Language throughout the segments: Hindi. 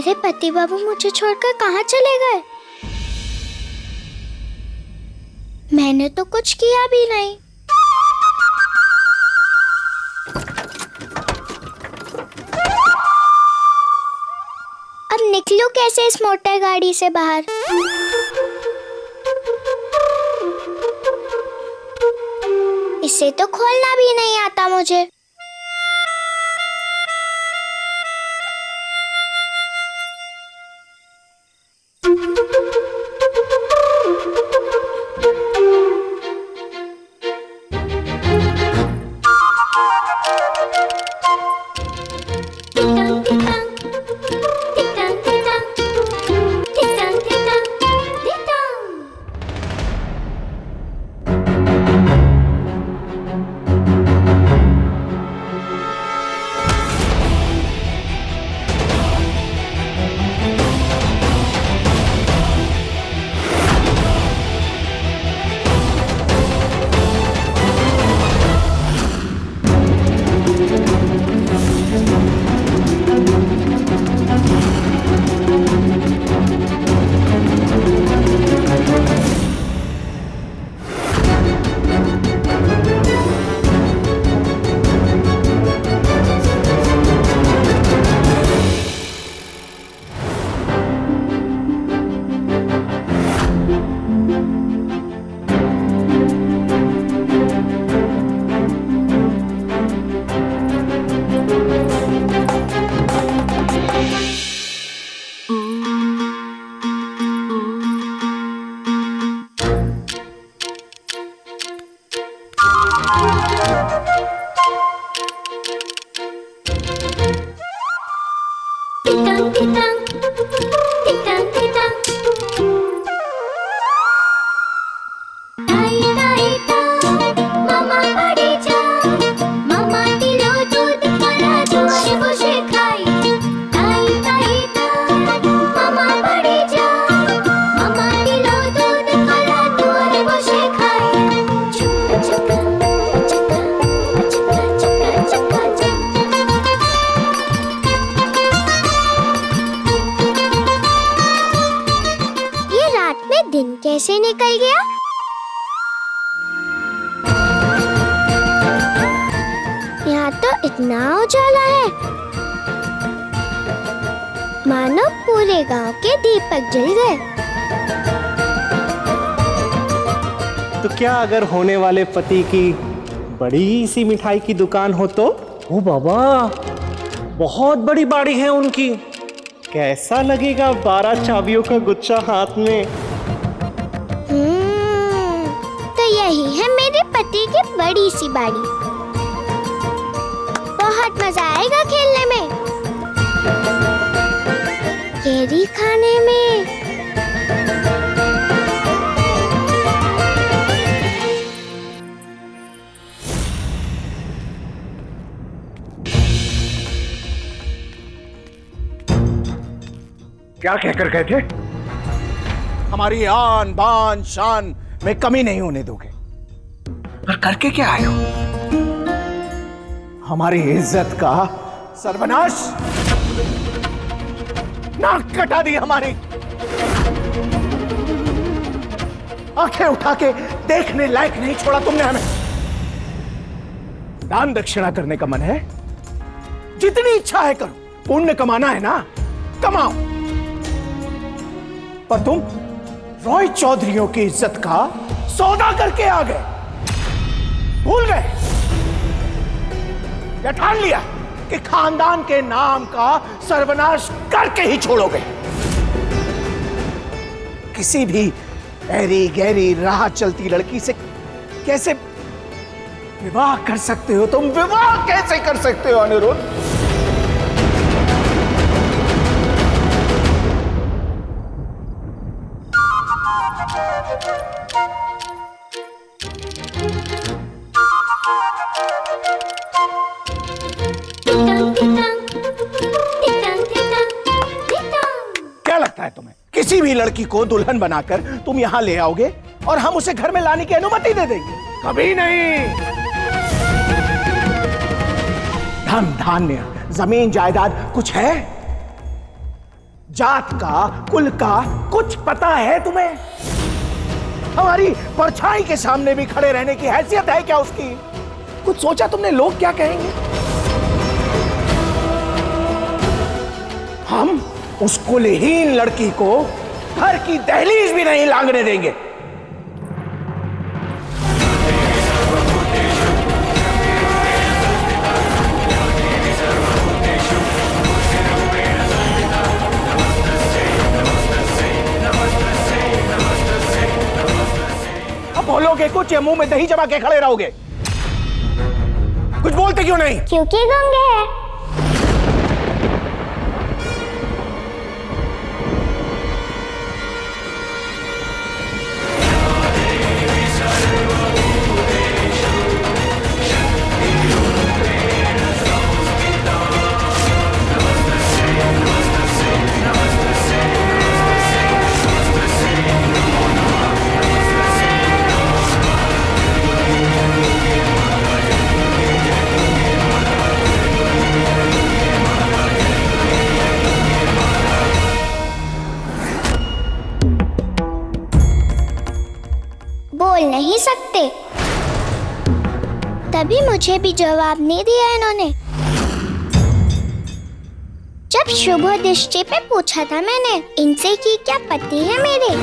मेरे पति बाबू मुझे छोड़कर कहाँ चले गए? मैंने तो कुछ किया भी नहीं। अब निकलूं कैसे इस मोटर गाड़ी से बाहर? इसे तो खोलना भी नहीं आता मुझे। दिन कैसे निकल गया? यहाँ तो इतना उजाला है, मानो पूरे गांव के दीपक जल गए। तो क्या अगर होने वाले पति की बड़ी सी मिठाई की दुकान हो तो? ओ बाबा, बहुत बड़ी बाड़ी है उनकी। कैसा लगेगा 12 चाबियों का गुच्छा हाथ में? तो यही है मेरे पति की बड़ी सी बाड़ी। बहुत मजा आएगा खेलने में, कैरी खाने में। क्या कहकर गए थे? हमारी आन बान शान में कमी नहीं होने दोगे। पर करके क्या आए हो? हमारी इज्जत का सर्वनाश, नाक कटा दी हमारी। आंखें उठा के देखने लायक नहीं छोड़ा तुमने हमें। दान दक्षिणा करने का मन है, जितनी इच्छा है करो। पुण्य कमाना है ना, कमाओ। पर तुम रॉय चौधरियों की इज्जत का सौदा करके आ गए। भूल गए या ठान लिया कि खानदान के नाम का सर्वनाश करके ही छोड़ोगे? किसी भी ऐरी गहरी राह चलती लड़की से कैसे विवाह कर सकते हो तुम? विवाह कैसे कर सकते हो अनिरुद्ध? क्या लगता है तुम्हें किसी भी लड़की को दुल्हन बनाकर तुम यहां ले आओगे और हम उसे घर में लाने की अनुमति दे देंगे? कभी नहीं। धन धान्य जमीन जायदाद कुछ है? जात का, कुल का कुछ पता है तुम्हें? हमारी परछाई के सामने भी खड़े रहने की हैसियत है क्या उसकी? कुछ सोचा तुमने लोग क्या कहेंगे? हम उस कुलहीन लड़की को घर की दहलीज भी नहीं लांघने देंगे। अब बोलोगे कुछ या मुंह में दही जमा के खड़े रहोगे? कुछ बोलते क्यों नहीं? क्योंकि गंगे है। बोल नहीं सकते, तभी मुझे भी जवाब नहीं दिया इन्होंने। जब शुभ दृष्टि पे पूछा था मैंने इनसे कि क्या पति है मेरे,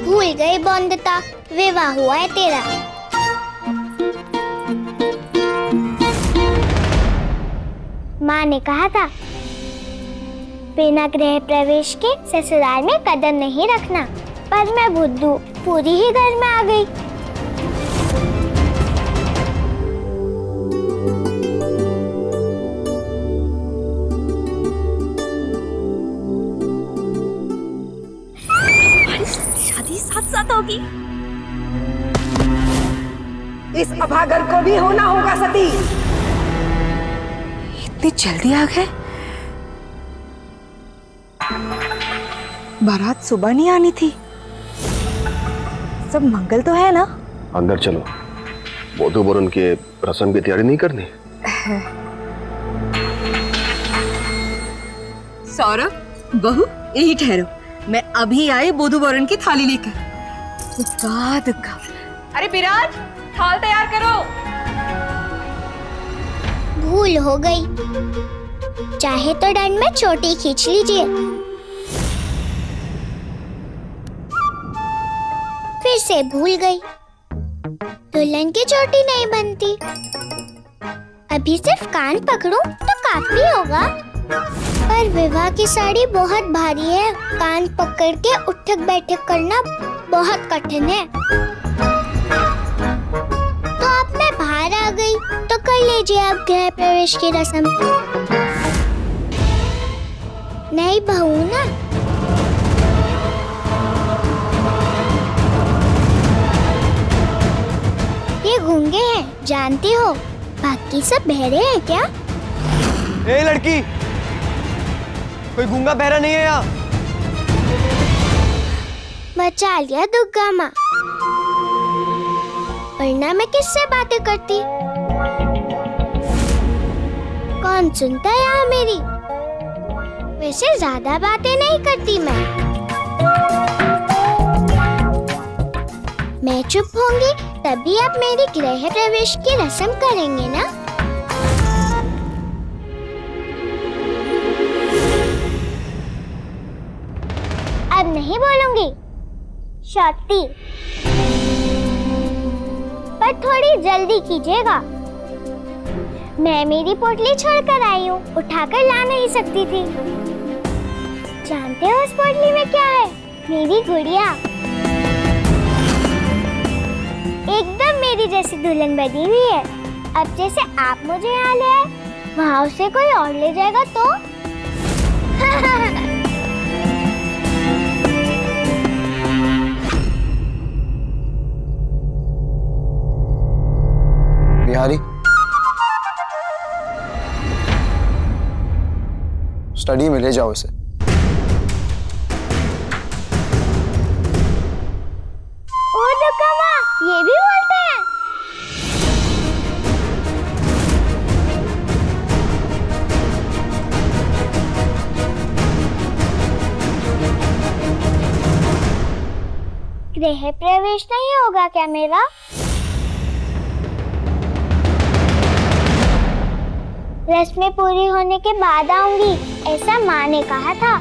भूल गई बंधता, विवाह हुआ है तेरा। माँ ने कहा था बिना गृह प्रवेश के ससुराल में कदम नहीं रखना, पर मैं बुद्धू पूरी ही घर में आ गई। शादी साथ साथ होगी। इस अभागर को भी होना होगा सती। इतनी जल्दी आ गए? बारात सुबह नहीं आनी थी। सब मंगल तो है ना? अंदर चलो, बोधू वरुण के रस्म की तैयारी नहीं करनी? सौरभ, बहू यही ठहरो, मैं अभी आई बोधू वरुण की थाली लेकर। दुग्गा दुग्गा। अरे विराज, थाल तैयार करो। भूल हो गई, चाहे तो दंड में चोटी खींच लीजिए। फिर से भूल गई, दुल्हन की चोटी नहीं बनती। अभी सिर्फ कान पकड़ूं तो काफी होगा, पर विवाह की साड़ी बहुत भारी है, कान पकड़ के उठक बैठक करना बहुत कठिन है। तो अब मैं बाहर आ गई तो कर लीजिए आप गृह प्रवेश की रस्म। नहीं बहू ना। ये गूंगे हैं, जानती हो, बाकी सब बहरे हैं क्या? ए लड़की, कोई गूंगा बहरा नहीं है यहाँ। बचा लिया दुर्गा माँ, वरना मैं किससे बातें करती? कौन सुनता है यहाँ मेरी? वैसे ज्यादा बातें नहीं करती मैं चुप होंगी तभी आप मेरी गृह प्रवेश की रस्म करेंगे ना? अब नहीं बोलूंगी, शर्ती, पर थोड़ी जल्दी कीजिएगा। मैं मेरी पोटली छोड़कर आई हूँ, उठाकर ला नहीं सकती थी। जानते हो उस पोटली में क्या है? मेरी गुड़िया, एकदम मेरी जैसी दुल्हन बनी हुई है। अब जैसे आप मुझे यहाँ ले आए, वहाँ उसे कोई और ले जाएगा तो? बिहारी, स्टडी में ले जाओ इसे। ओ दुर्गा माँ, ये भी बोलते हैं? गृह प्रवेश नहीं होगा क्या मेरा? रस्में पूरी होने के बाद आऊंगी, ऐसा माँ ने कहा था।